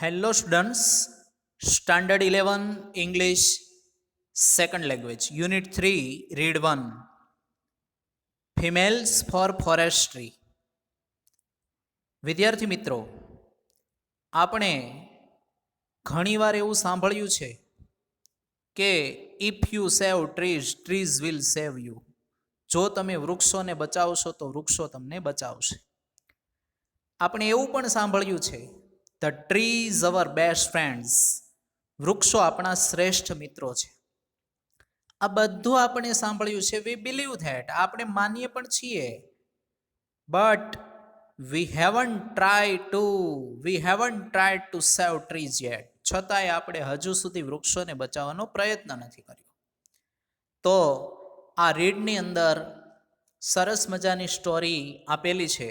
Hello students, Standard 11 English Second Language Unit 3 Read 1 Females for Forestry. વિદ્યાર્થી મિત્રો, આપણે ઘણીવાર એવું સાંભળ્યું છે કે if you save trees trees will save you. જો તમે વૃક્ષોને બચાવશો તો વૃક્ષો તમને બચાવશે. આપણે એવું પણ સાંભળ્યું છે the trees our best friends. વૃક્ષો આપણા શ્રેષ્ઠ મિત્રો છે. આ બધું આપણે સાંભળ્યું છે. વી બિલીવ ધેટ, આપણે માનીએ પણ છીએ. But we heaven try to save trees yet. છતાંય આપણે હજુ સુધી વૃક્ષોને બચાવવાનો પ્રયત્ન નથી કર્યો. તો આ રીડની અંદર સરસ મજાની સ્ટોરી આપેલી છે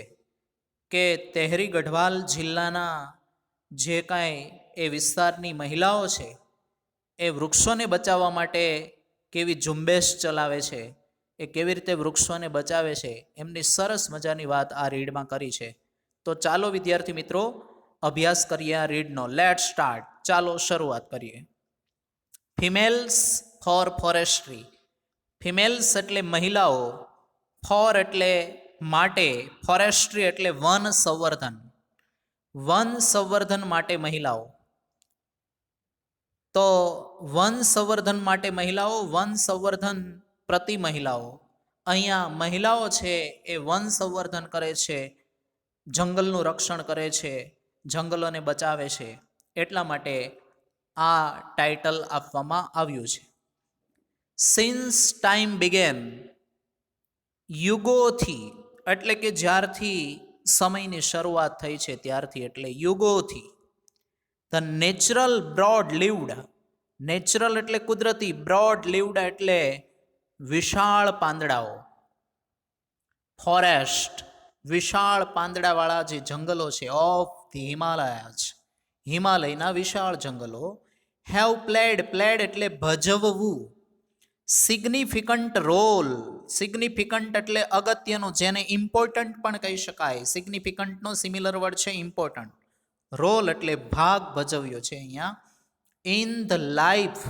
કે તેહરી ગઢવાલ જિલ્લાના જે કાંઈ એ વિસ્તારની મહિલાઓ છે એ વૃક્ષોને બચાવવા માટે કેવી ઝુંબેશ ચલાવે છે, એ કેવી રીતે વૃક્ષોને બચાવે છે, એમની સરસ મજાની વાત આ રીડમાં કરી છે. તો ચાલો વિદ્યાર્થી મિત્રો અભ્યાસ કરીએ આ રીડનો. Late start. ચાલો શરૂઆત કરીએ. Females four forestry. ફિમેલ્સ એટલે મહિલાઓ, ફોર એટલે માટે, ફોરેસ્ટ્રી એટલે વન સંવર્ધન. વન સંવર્ધન માટે મહિલાઓ. તો વન સંવર્ધન માટે મહિલાઓ, વન સંવર્ધન પ્રતિ મહિલાઓ. અહીંયા મહિલાઓ છે એ વન સંવર્ધન કરે છે, જંગલનું રક્ષણ કરે છે, જંગલોને બચાવે છે. એટલા માટે આ ટાઇટલ આપવામાં આવ્યું છે. સિન્સ ટાઈમ બિગેન, યુગોથી એટલે કે જ્યારથી સમયની શરૂઆત થઈ છે ત્યારથી, એટલે યુગોથી. The natural broad leaved, natural એટલે કુદરતી, બ્રોડ લીવડ એટલે વિશાળ પાંદડાઓ. ફોરેસ્ટ વિશાળ પાંદડાવાળા જે જંગલો છે, ઓફ ધી હિમાલયાઝ, હિમાલયના વિશાળ જંગલો. હેવ પ્લેડ, પ્લેડ એટલે ભજવવું. સિગ્નિફિકન્ટ રોલ, સિગ્નિફિકન્ટ એટલે અગત્યનું, જેને ઇમ્પોર્ટન્ટ પણ કહી શકાય. સિગ્નિફિકન્ટનો સિમિલર વર્ડ છે ઇમ્પોર્ટન્ટ. રોલ એટલે ભાગ ભજવ્યો છે અહીંયા. ઇન ધ લાઈફ,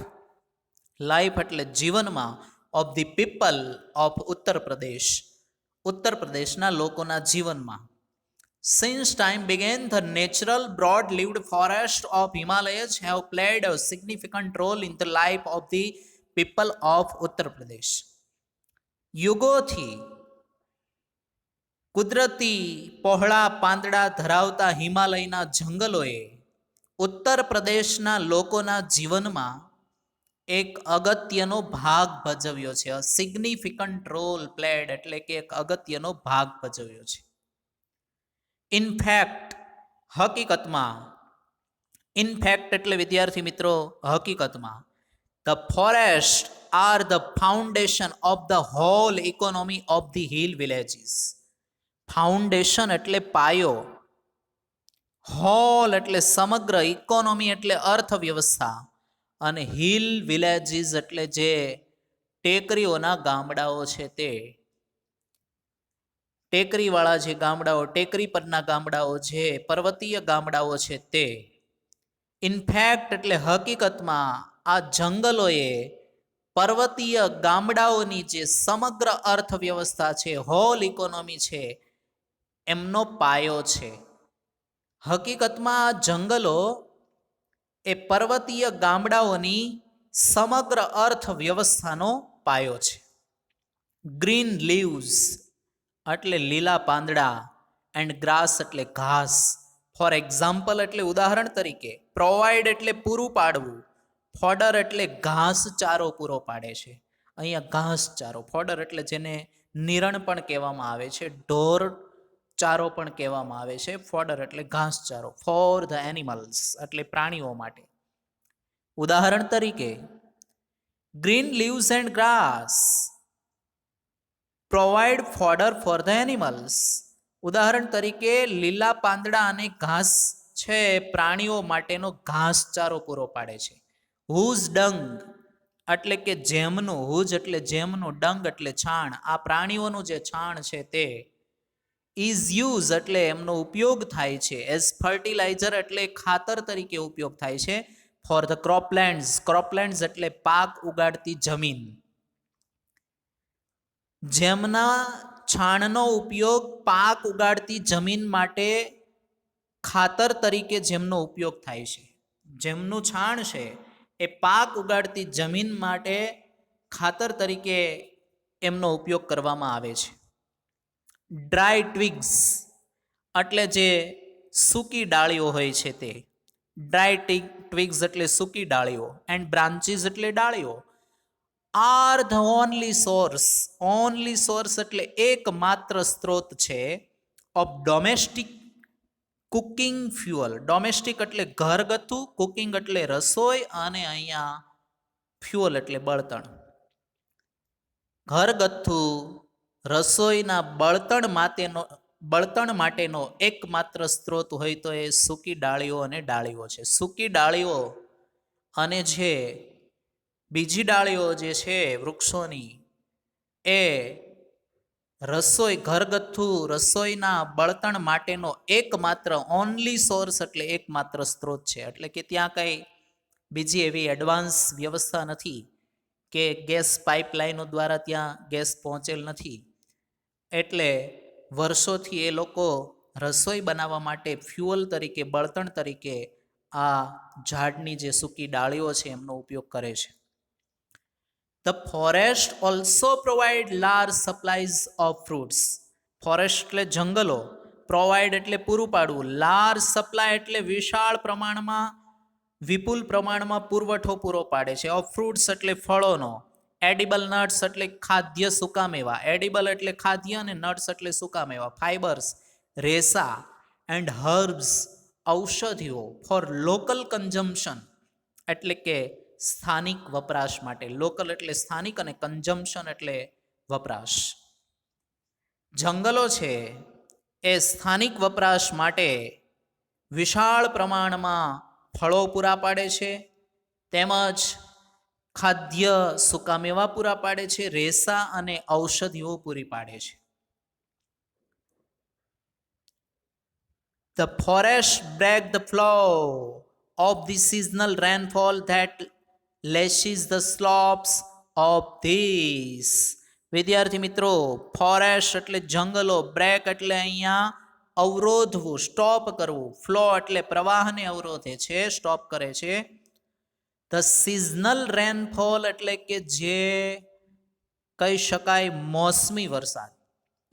લાઈફ એટલે જીવનમાં, of the people of Uttar પ્રદેશ, ઉત્તર પ્રદેશના લોકોના જીવનમાં. Since time began the natural broad leaved forest of Himalayas have played a significant role in the life of the people of Uttar Pradesh. યુગોથી કુદરતી પહોળા પાંદડા ધરાવતા હિમાલયના જંગલોએ ઉત્તર પ્રદેશના લોકોના જીવનમાં એક અગત્યનો ભાગ ભજવ્યો છે. અ સિગ્નિફિકન્ટ રોલ પ્લેડ એટલે કે એક અગત્યનો ભાગ ભજવ્યો છે. ઇનફેક્ટ, હકીકતમાં. ઇનફેક્ટ એટલે વિદ્યાર્થી મિત્રો હકીકતમાં. The forest are the foundation of the whole economy of the hill villages. Foundation એટલે પાયો, હોલ એટલે સમગ્ર, ઇકોનોમી એટલે અર્થવ્યવસ્થા, અને હિલ વિલેજીસ એટલે જે ટેકરીઓના ગામડાઓ છે તે. ટેકરીવાળા જે ગામડાઓ, ટેકરી પરના ગામડાઓ, જે પર્વતીય ગામડાઓ છે તે. ઇનફેક્ટ એટલે હકીકતમાં આ જંગલોએ પર્વતીય ગામડાઓની જે સમગ્ર અર્થવ્યવસ્થા છે, હોલ ઇકોનોમી છે, એમનો પાયો છે. હકીકતમાં આ જંગલો એ પર્વતીય ગામડાઓની સમગ્ર અર્થવ્યવસ્થાનો પાયો છે. ગ્રીન લીવ્સ એટલે લીલા પાંદડા, એન્ડ ગ્રાસ એટલે ઘાસ. ફોર એક્ઝામ્પલ એટલે ઉદાહરણ તરીકે. પ્રોવાઈડ એટલે પૂરું પાડવું. ફોડર એટલે ઘાસચારો પૂરો પાડે છે. અહીંયા ઘાસચારો, ફોડર એટલે જેને નિરણ પણ કહેવામાં આવે છે, ઢોર ચારો પણ કહેવામાં આવે છે. ફોડર એટલે ઘાસચારો. ફોર ધ એનિમલ્સ એટલે પ્રાણીઓ માટે. ઉદાહરણ તરીકે green leaves and grass provide fodder for the animals. ઉદાહરણ તરીકે લીલા પાંદડા અને ઘાસ છે પ્રાણીઓ માટેનો ઘાસચારો પૂરો પાડે છે. હુઝ ડંગ એટલે કે જેમનું, હુઝ એટલે જેમનું, ડંગ એટલે છાણ, આ પ્રાણીઓનું જે છાણ છે તે. ઇઝ યુઝ એટલે એમનો ઉપયોગ થાય છે. એઝ ફર્ટિલાઇઝર એટલે ખાતર તરીકે ઉપયોગ થાય છે. ફોર ધ ક્રોપલેન્ડ્સ, ક્રોપલેન્ડ્સ એટલે પાક ઉગાડતી જમીન. જેમના છાણનો ઉપયોગ પાક ઉગાડતી જમીન માટે ખાતર તરીકે જેમનો ઉપયોગ થાય છે, જેમનું છાણ છે એ પાક ઉગાડતી જમીન માટે ખાતર તરીકે એમનો ઉપયોગ કરવામાં આવે છે. ડ્રાય ટ્વિગ્સ એટલે જે સૂકી ડાળીઓ હોય છે તે. ડ્રાય ટ્વિગ્સ એટલે સૂકી ડાળીઓ. એન્ડ બ્રાન્ચીસ એટલે ડાળીઓ. આર ધ ઓનલી સોર્સ એટલે એકમાત્ર સ્ત્રોત છે of domestic cooking fuel. Domestic એટલે ઘરગથ્થુ, કુકિંગ એટલે રસોઈ, અને અહીંયા ફ્યુઅલ એટલે બળતણ. ઘરગથ્થુ રસોઈના બળતણ માટેનો એકમાત્ર સ્ત્રોત હોય તો એ સૂકી ડાળીઓ અને ડાળીઓ છે. સૂકી ડાળીઓ અને જે બીજી ડાળીઓ જે છે વૃક્ષોની, એ ઘરગથ્થુ રસોઈના બળતણ માટેનો એકમાત્ર ઓનલી સોર્સ એટલે એકમાત્ર સ્ત્રોત છે. એટલે કે ત્યાં કંઈ બીજી એવી એડવાન્સ વ્યવસ્થા નથી કે ગેસ પાઇપલાઇનો દ્વારા ત્યાં ગેસ પહોંચેલ નથી. એટલે વર્ષોથી એ લોકો રસોઈ બનાવવા માટે ફ્યુઅલ તરીકે, બળતણ તરીકે આ ઝાડની જે સૂકી ડાળીઓ છે એમનો ઉપયોગ કરે છે. The forest also provide large supplies of fruits. Forest એટલે જંગલો, પ્રોવાઈડ એટલે પૂરું પાડવું, લાર્જ સપ્લાય એટલે વિશાળ પ્રમાણમાં, વિપુલ પ્રમાણમાં પુરવઠો પૂરો પાડે છે. ઓફ ફ્રૂટ્સ એટલે ફળોનો. એડિબલ નટ્સ એટલે ખાદ્ય સુકામેવા. એડિબલ એટલે ખાદ્ય અને નટ્સ એટલે સુકામેવા. ફાઇબર્સ રેસા એન્ડ હર્બ્સ ઔષધિઓ. ફોર લોકલ કન્ઝમ્પશન એટલે કે સ્થાનિક વપરાશ માટે. લોકલ એટલે સ્થાનિક અને કન્ઝમ્પશન એટલે વપરાશ. જંગલો છે એ સ્થાનિક વપરાશ માટે વિશાળ પ્રમાણમાં ફળો પૂરા પાડે છે, તેમજ ખાદ્ય સુકામેવા પૂરા પાડે છે, રેસા અને ઔષધિઓ પૂરી પાડે છે. The forest break the flow of the seasonal rainfall that lashes the slopes of these. વિદ્યાર્થી મિત્રો, ફોરેસ્ટ એટલે જંગલો, બ્રેક એટલે અહીંયા અવરોધવું, સ્ટોપ કરવું, ફ્લો એટલે પ્રવાહને અવરોધે છે, સ્ટોપ કરે છે. ધ સિઝનલ રેનફોલ એટલે કે જે કહી શકાય મોસમી વરસાદ.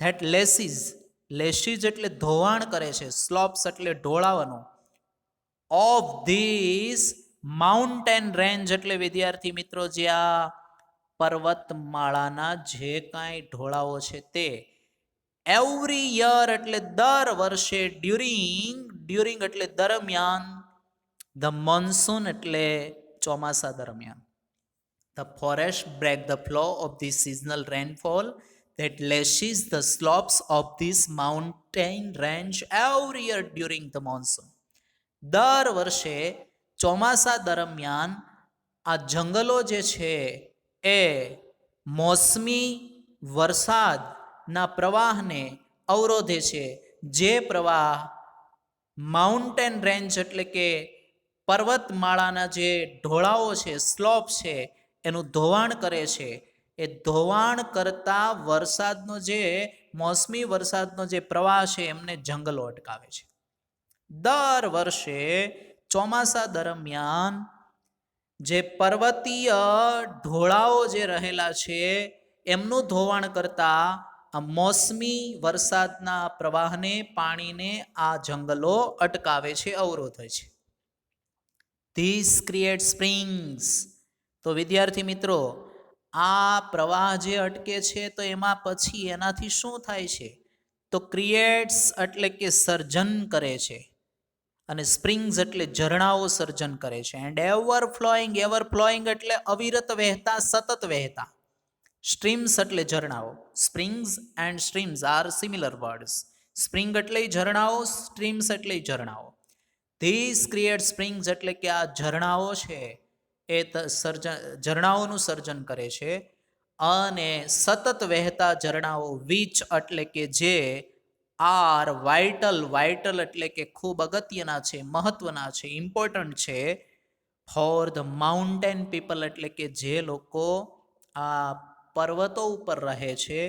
ધેટ લેસીઝ એટલે ધોવાણ કરે છે, સ્લોપ્સ એટલે ઢોળાવાનું. ઓફ ધીસ માઉન્ટેન રેન્જ એટલે વિદ્યાર્થી મિત્રો જે આ પર્વતમાળાના જે કાંઈ ઢોળાવો છે તે. એવરી યર એટલે દર વર્ષે. ડ્યુરિંગ એટલે દરમિયાન. ધ મોન્સૂન એટલે ચોમાસા દરમિયાન. The forest break the flow of the seasonal rainfall that lashes the slopes of this mountain range every year during the monsoon. દર વર્ષે ચોમાસા દરમિયાન આ જંગલો જે છે એ મોસમી વરસાદના પ્રવાહને અવરોધે છે. જે પ્રવાહ માઉન્ટેન રેન્જ એટલે કે પર્વતમાળાના જે ઢોળાવો છે, સ્લોપ છે, એનું ધોવાણ કરે છે. એ ધોવાણ કરતા વરસાદનો જે મોસમી વરસાદનો જે પ્રવાહ છે એમને જંગલો અટકાવે છે. દર વર્ષે ચોમાસા દરમિયાન જે પર્વતીય ઢોળાવો જે રહેલા છે એમનું ધોવાણ કરતા આ મોસમી વરસાદના પ્રવાહને, પાણીને આ જંગલો અટકાવે છે, અવરોધે છે. This create springs. તો વિદ્યાર્થી મિત્રો, આ પ્રવાહ જે અટકે છે તો એમાં પછી એનાથી શું થાય છે તો ક્રિએટ્સ એટલે કે સર્જન કરે છે, અને સ્પ્રિંગ્સ એટલે ઝરણાઓ સર્જન કરે છે. એન્ડ એવર ફ્લોઈંગ એટલે અવિરત વહેતા, સતત વહેતા. સ્ટ્રીમ્સ એટલે ઝરણાઓ. Springs and streams are similar words. Spring એટલે ઝરણાઓ, સ્ટ્રીમ્સ એટલે ઝરણાઓ. ધીસ ક્રિએટ સ્પ્રિંગ્સ એટલે કે આ ઝરણાઓ છે એ ઝરણાઓનું સર્જન કરે છે. અને સતત વહેતા ઝરણાઓ, વિચ એટલે કે જે આર વાઇટલ, વાઇટલ એટલે કે ખૂબ અગત્યના છે, મહત્વના છે, ઇમ્પોર્ટન્ટ છે ફોર ધ માઉન્ટેન પીપલ એટલે કે જે લોકો આ પર્વતો ઉપર રહે છે,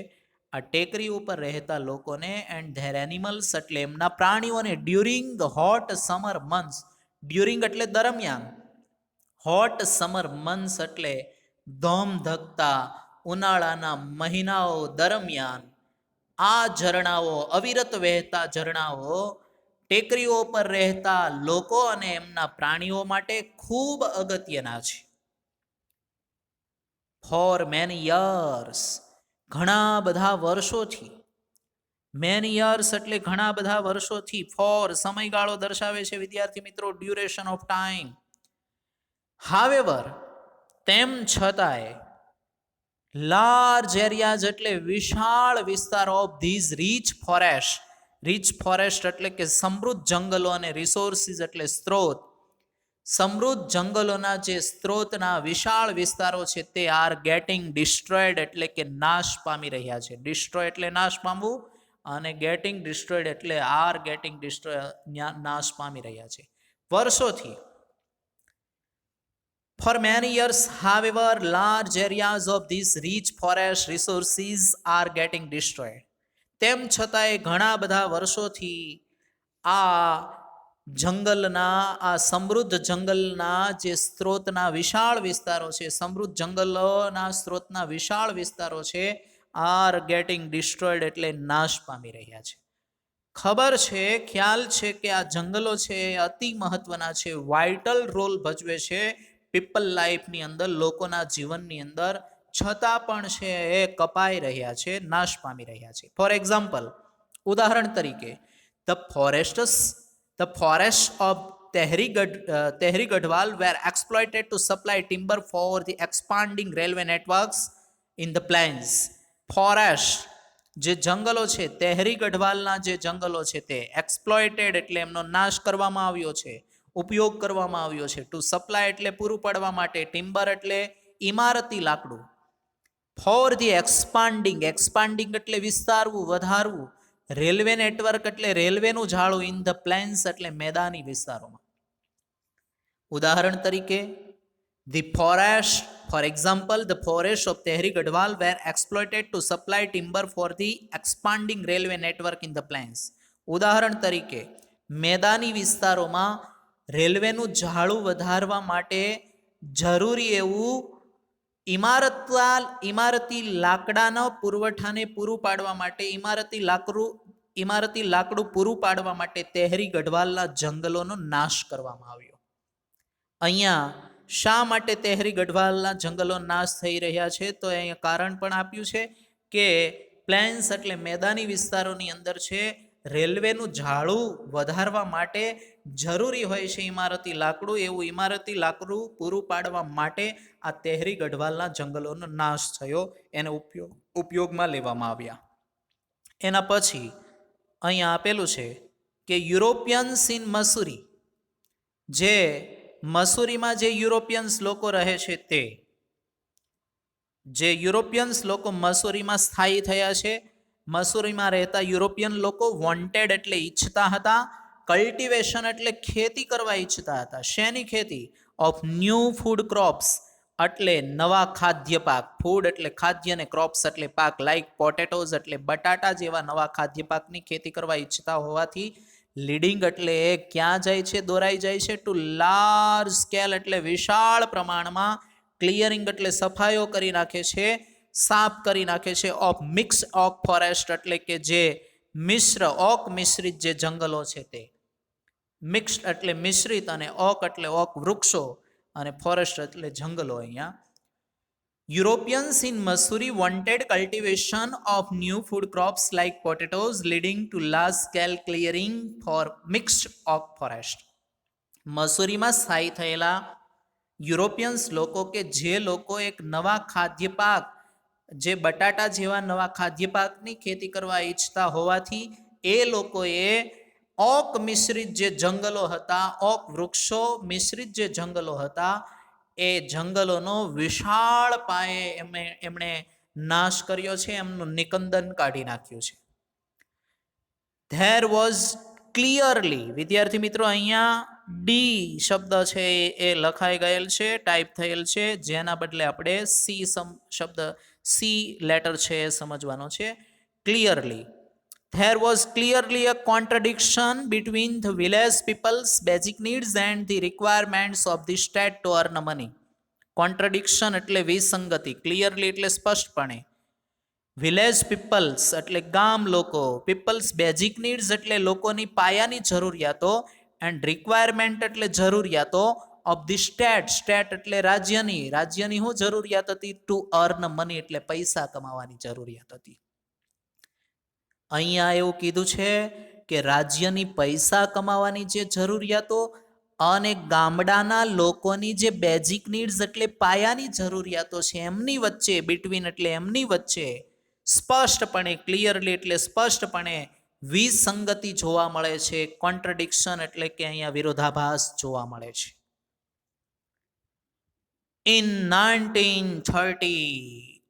આ ટેકરી ઉપર રહેતા લોકોને, એન્ડ ધેર એનિમલ્સ એટલે એમના પ્રાણીઓને during the hot summer months, during એટલે દરમિયાન, હોટ સમર મંથ્સ એટલે ધોમધકતા ઉનાળાના મહિનાઓ દરમિયાન આ ઝરણાઓ, અવિરત વહેતા ઝરણાઓ ટેકરીઓ પર રહેતા લોકો અને એમના પ્રાણીઓ માટે ખૂબ અગત્યના છે. ફોર મેની યર્સ, ઘણા બધા વર્ષોથી, મેની યર્સ એટલે ઘણા બધા વર્ષોથી, ફોર સમયગાળો દર્શાવે છે વિદ્યાર્થી મિત્રો, ડ્યુરેશન ઓફ ટાઈમ. હાવેવર તેમ છતાંય, લાર્જ એરિયાઝ એટલે વિશાળ વિસ્તાર of these rich forest, rich forest એટલે કે સમૃદ્ધ જંગલો અને રિસોર્સિસ એટલે સ્ત્રોત, સમૃદ્ધ જંગલોના જે સ્ત્રોતના વિશાળ વિસ્તારો છે તે આર ગેટિંગ ડિસ્ટ્રોયડ એટલે કે નાશ પામી રહ્યા છે. ડિસ્ટ્રોય એટલે નાશ પામવું અને ગેટિંગ ડિસ્ટ્રોયડ એટલે આર ગેટિંગ ડિસ્ટ્રોય, નાશ પામી રહ્યા છે વર્ષોથી. For many years, however, large areas of these rich forest resources are getting destroyed. તેમ છતાંય ઘણા બધા વર્ષોથી આ જંગલના, આ સમૃદ્ધ જંગલના જે સ્ત્રોતના વિશાળ વિસ્તારો છે, સમૃદ્ધ જંગલોના સ્ત્રોતના વિશાળ વિસ્તારો છે, આર ગેટિંગ ડિસ્ટ્રોયડ એટલે નાશ પામી રહ્યા છે. ખબર છે, ખ્યાલ છે કે આ જંગલો છે એ અતિ મહત્વના છે, વાઇટલ રોલ ભજવે છે પીપલ લાઈફની અંદર, લોકોના જીવનની અંદર, છતાં પણ છે એ કપાઈ રહ્યા છે, નાશ પામી રહ્યા છે. ફોર એક્ઝામ્પલ, ઉદાહરણ તરીકે, the forest of Tehri Gadwal were exploited to supply timber for the expanding railway networks in the plains. Forest જે જંગલો છે, તેહરી ગઢવાલના જે જંગલો છે તે એક્સપ્લોઇટેડ એટલે એમનો નાશ કરવામાં આવ્યો છે, ઉપયોગ કરવામાં આવ્યો છે, ટુ સપ્લાય એટલે પૂરું પાડવા માટે, ટિમ્બર એટલે ઇમારતી લાકડું, ફોર ધી એક્સપાન્ડિંગ, એક્સપાન્ડિંગ એટલે વિસ્તારવું, વધારવું, રેલવે નેટવર્ક એટલે રેલવેનું જાળું, ઇન ધ પ્લેન્સ એટલે મેદાની વિસ્તારોમાં. ઉદાહરણ તરીકે, the forest, for example, the forest of Tehri Garhwal were exploited to supply timber for the expanding railway network in the plains. ઉદાહરણ તરીકે, મેદાની વિસ્તારોમાં રેલવેનું જાળું વધારવા માટે જરૂરી એવું ઇમારતી લાકડાના પુરવઠાને પૂરું પાડવા માટે, ઇમારતી લાકડું પૂરું પાડવા માટે તેહરી ગઢવાલના જંગલોનો નાશ કરવામાં આવ્યો. અહીંયા શા માટે તેહરી ગઢવાલના જંગલો નાશ થઈ રહ્યા છે? તો અહીંયા કારણ પણ આપ્યું છે કે પ્લેન્સ એટલે મેદાની વિસ્તારોની અંદર છે, રેલવેનું જાળું વધારવા માટે જરૂરી હોય છે ઇમારતી લાકડું, એવું ઇમારતી લાકડું પૂરું પાડવા માટે આ તેહરી ગઢવાલના જંગલોનો નાશ થયો, એને ઉપયોગમાં લેવામાં આવ્યા. એના પછી અહીંયા આપેલું છે કે યુરોપિયન્સ ઇન મસૂરી, જે મસૂરીમાં જે યુરોપિયન્સ લોકો રહે છે તે, જે યુરોપિયન્સ લોકો મસૂરીમાં સ્થાયી થયા છે, મસૂરીમાં રહેતા યુરોપિયન લોકો વોન્ટેડ એટલે ઈચ્છતા હતા, કલ્ટિવેશન એટલે ખેતી કરવા ઈચ્છતા હતા. શેની ખેતી? ઓફ ન્યૂ ફૂડ ક્રોપ્સ એટલે નવા ખાદ્ય પાક, ફૂડ એટલે ખાદ્ય ને ક્રોપ્સ એટલે પાક, લાઈક પોટેટોઝ એટલે બટાટા જેવા નવા ખાદ્ય પાકની ખેતી કરવા ઈચ્છતા હોવાથી, લીડિંગ એટલે ક્યાં જાય છે? દોરાઈ જાય છે. ટુ લાર્જ સ્કેલ એટલે વિશાળ પ્રમાણમાં, ક્લિયરિંગ એટલે સફાઈઓ કરી નાખે છે, સાફ કરી નાખે છે, ઓફ મિક્સ ઓક ફોરેસ્ટ એટલે કે જે મિશ્ર, ઓક મિશ્રિત જે જંગલો છે તે, મિક્સ્ડ એટલે મિશ્રિત, અને ઓક એટલે ઓક વૃક્ષો, અને ફોરેસ્ટ એટલે જંગલો. અહીંયા Europeans in Mussoorie wanted cultivation of new food crops like potatoes leading to large scale clearing for mixed oak forest. મસૂરીમાં સ્થાયી થયેલા યુરોપિયન્સ લોકો કે જે લોકો એક નવા ખાદ્ય પાક, જે બટાટા જેવા નવા ખાદ્ય પાકની ખેતી કરવા ઈચ્છતા હોવાથી એ લોકોએ ઓક મિશ્રિત જે જંગલો હતા, ઓક વૃક્ષો મિશ્રિત જે જંગલો હતા, એ જંગલોનો વિશાળ પાયે એમણે નાશ કર્યો છે, એમનું નિકંદન કાઢી નાખ્યું છે. ધેર વોઝ ક્લિયરલી, વિદ્યાર્થી મિત્રો અહીંયા ડી શબ્દ છે એ લખાઈ ગયેલ છે, ટાઈપ થયેલ છે, જેના બદલે આપણે સી શબ્દ સી લેટર છે એ સમજવાનો છે. Clearly, there was clearly a contradiction between the village people's basic needs and the requirements of the state to earn money. કોન્ટ્રડિક્શન એટલે વિસંગતિ, ક્લિયરલી એટલે સ્પષ્ટપણે, વિલેજ પીપલ્સ એટલે ગામ લોકો, પીપલ્સ બેઝિક નીડ્સ એટલે લોકોની પાયાની જરૂરિયાતો, એન્ડ રિક્વાયરમેન્ટ એટલે જરૂરિયાતો, ઓફ ધી સ્ટેટ, સ્ટેટ એટલે રાજ્યની, રાજ્યની શું જરૂરિયાત હતી? ટુ અર્ન મની એટલે પૈસા કમાવાની જરૂરિયાત હતી. અહીંયા એવું કીધું છે કે રાજ્યની પૈસા કમાવાની જે જરૂરિયાતો અને ગામડાના લોકોની જે બેઝિક નીડ્સ એટલે પાયાની જરૂરિયાતો છે એમની વચ્ચે, બિટવીન એટલે એમની વચ્ચે સ્પષ્ટપણે, ક્લિયરલી એટલે સ્પષ્ટપણે વિસંગતિ જોવા મળે છે. કોન્ટ્રડિક્શન એટલે કે અહીંયા વિરોધાભાસ જોવા મળે છે. ઇન 1930,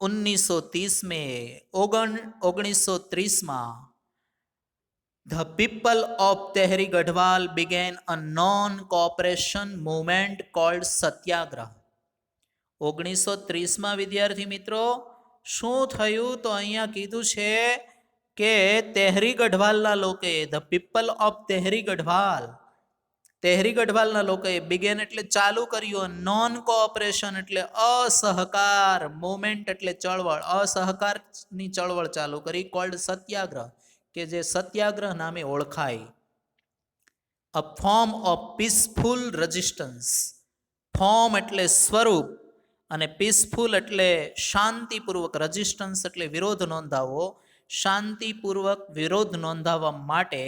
1930 में 1930 में the people of Tehri Gadhwal began a non-cooperation movement called સત્યાગ્રહ. 1930 માં વિદ્યાર્થી મિત્રો શું થયું? તો અહીંયા કીધું છે કે તેહરી ગઢવાલના લોકોએ, the people of Tehri Garhwal, Tehri ગઢવાલના લોકોએ બિગેન એટલે ચાલુ કર્યું, નોન કોઓપરેશન એટલે અસહકાર, મુવમેન્ટ એટલે ચળવળ, અસહકારની ચળવળ ચાલુ કરી, કોલ્ડ સત્યાગ્રહ, કે જે સત્યાગ્રહ નામે ઓળખાય. અ form of peaceful resistance, form એટલે સ્વરૂપ અને પીસફુલ એટલે શાંતિપૂર્વક, રેઝિસ્ટન્સ એટલે વિરોધ નોંધાવવો, શાંતિપૂર્વક વિરોધ નોંધાવવા માટે.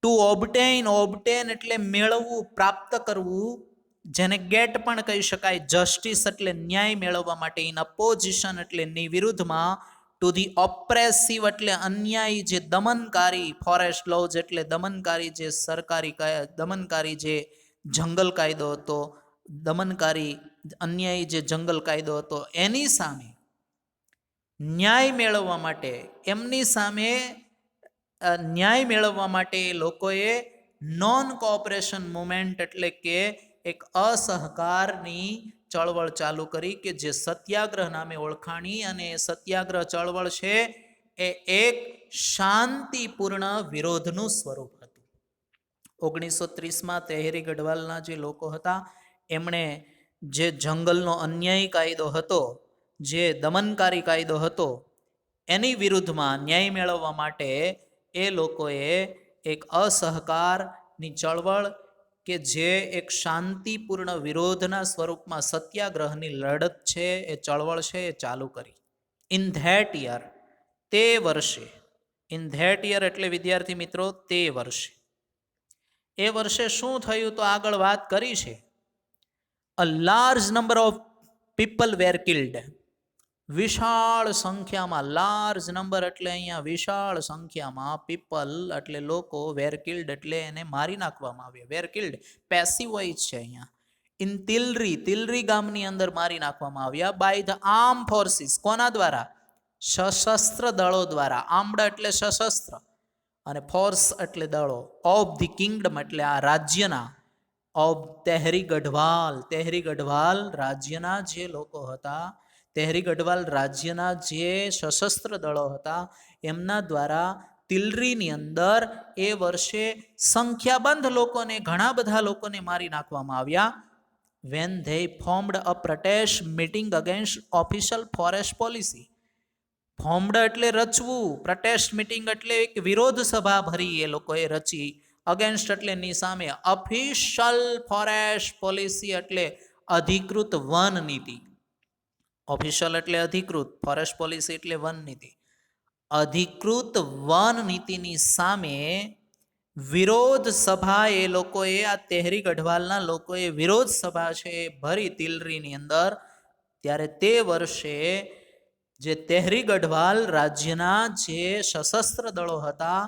ટુ ઓબટેન, ઓબટેન એટલે મેળવવું, પ્રાપ્ત કરવું, જેને ગેટ પણ કહી શકાય. જસ્ટિસ એટલે ન્યાય મેળવવા માટે. ઇન અપોઝિશન એટલે ની વિરુદ્ધમાં. ટુ ધી ઓપ્રેસિવ એટલે અન્યાયી, જે દમનકારી, ફોરેસ્ટ લોઝ એટલે દમનકારી, જે સરકારી દમનકારી જે જંગલ કાયદો હતો, દમનકારી અન્યાયી જે જંગલ કાયદો હતો એની સામે ન્યાય મેળવવા માટે, એમની સામે ન્યાય મેળવવા માટે લોકોએ નોન કોઓપરેશન મુવમેન્ટ એટલે કે એક અસહકારની ચળવળ ચાલુ કરી, કે જે સત્યાગ્રહ નામે ઓળખાણી. અને સત્યાગ્રહ ચળવળ છે એ એક શાંતિપૂર્ણ વિરોધનું સ્વરૂપ હતું. 1930 તેહરી ગઢવાલના જે લોકો હતા એમણે જે જંગલનો અન્યાયી કાયદો હતો, જે દમનકારી કાયદો હતો, એની વિરુદ્ધમાં ન્યાય મેળવવા માટે એ લોકોએ એક અસહકારની ચળવળ, કે જે એક શાંતિપૂર્ણ વિરોધના સ્વરૂપમાં સત્યાગ્રહની લડત છે, એ ચળવળ છે, એ ચાલુ કરી. ઇન ધેટ યર, તે વર્ષે, ઇન ધેટ યર એટલે વિદ્યાર્થી મિત્રો તે વર્ષે, એ વર્ષે શું થયું? તો આગળ વાત કરી છે. A large number of people were killed, વિશાળ સંખ્યામાં, લાર્જ નંબર એટલે અહીંયા વિશાળ સંખ્યામાં, પીપલ એટલે લોકો, વેર કિલ્ડ એટલે એને મારી નાખવામાં આવ્યા. વેર કિલ્ડ પેસિવ વોઇસ છે અહીંયા. ઇન તિલરી, તિલરી ગામની અંદર મારી નાખવામાં આવ્યા. બાય ધ આર્મ ફોર્સિસ, કોના દ્વારા? સશસ્ત્ર દળો દ્વારા. આર્મ્ડ એટલે સશસ્ત્ર અને ફોર્સ એટલે દળો. ઓફ ધી કિંગડમ એટલે આ રાજ્યના, ઓફ તેહરી ગઢવાલ, તેહરી ગઢવાલ રાજ્યના જે લોકો હતા, તેહરી ગઢવાલ રાજ્યના જે સશસ્ત્ર દળો હતા એમના દ્વારા તિલરીની અંદર એ વર્ષે સંખ્યાબંધ લોકોને, ઘણા બધા લોકોને મારી નાખવામાં આવ્યા. when they formed a protest meeting against official forest policy. Formed એટલે રચવું, પ્રોટેસ્ટ મીટિંગ એટલે એક વિરોધ સભા ભરી એ લોકોએ રચી. અગેન્સ્ટ એટલે ની સામે. ઓફિશિયલ ફોરેસ્ટ પોલિસી એટલે અધિકૃત વન નીતિ. ઓફિશિયલ એટલે અધિકૃત, ફોરેસ્ટ પોલિસી એટલે વન નીતિ. અધિકૃત વન નીતિની સામે વિરોધ સભા એ લોકોએ, આ તેહરી ગઢવાલના લોકોએ વિરોધ સભા છે એ ભરી તિલરીની અંદર. ત્યારે તે વર્ષે જે તેહરી ગઢવાલ રાજ્યના જે સશસ્ત્ર દળો હતા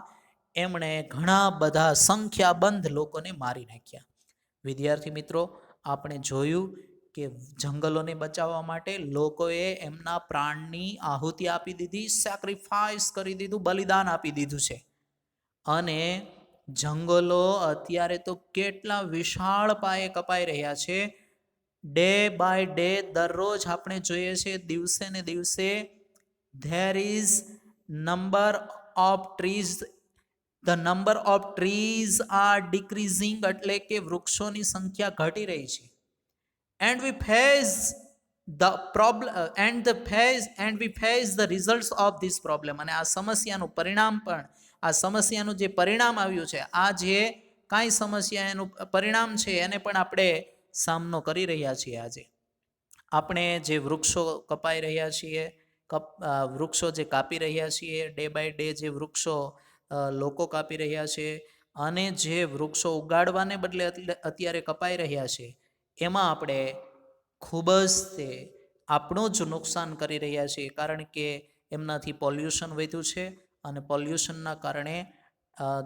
એમણે ઘણા બધા સંખ્યાબંધ લોકોને મારી નાખ્યા. વિદ્યાર્થી મિત્રો, આપણે જોયું કે જંગલોને બચાવવા માટે લોકોએ એમના પ્રાણની આહુતિ આપી દીધી, સેક્રિફાઈસ કરી દીધું, બલિદાન આપી દીધું છે. અને જંગલો અત્યારે તો કેટલા વિશાળ પાયે કપાઈ રહ્યા છે. ડે બાય ડે દરરોજ આપણે જોઈએ છે દિવસે ને દિવસે there is number of trees the number of trees are decreasing, એટલે કે વૃક્ષોની સંખ્યા ઘટી રહી છે. And we face the problem and we face the results of this problem. અને આ સમસ્યાનું પરિણામ પણ, આ સમસ્યાનું જે પરિણામ આવ્યું છે, આ જે કાંઈ સમસ્યા એનું પરિણામ છે એને પણ આપણે સામનો કરી રહ્યા છીએ. આજે આપણે જે વૃક્ષો કપાઈ રહ્યા છીએ, વૃક્ષો જે કાપી રહ્યા છીએ, ડે બાય ડે જે વૃક્ષો લોકો કાપી રહ્યા છે, અને જે વૃક્ષો ઉગાડવાને બદલે અત્યારે કપાઈ રહ્યા છે, એમાં આપણે ખૂબ જ તે આપણું જ નુકસાન કરી રહ્યા છીએ. કારણ કે એમનાથી પોલ્યુશન વધ્યું છે, અને પોલ્યુશનના કારણે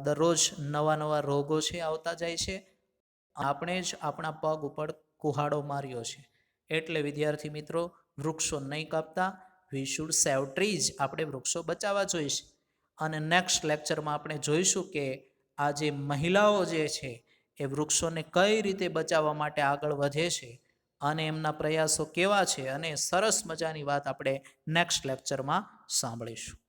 દરરોજ નવા નવા રોગો છે આવતા જાય છે. આપણે જ આપણા પગ ઉપર કુહાડો માર્યો છે. એટલે વિદ્યાર્થી મિત્રો, વૃક્ષો નહીં કાપતા, વી શુડ સેવ ટ્રીઝ. આપણે વૃક્ષો બચાવવા જોઈશે. અને નેક્સ્ટ લેક્ચરમાં આપણે જોઈશું કે આ જે મહિલાઓ જે છે એ વૃક્ષોને કઈ રીતે બચાવવા માટે આગળ વધે છે, અને એમના પ્રયાસો કેવા છે, અને સરસ મજાની વાત આપણે નેક્સ્ટ લેક્ચરમાં સાંભળીશું.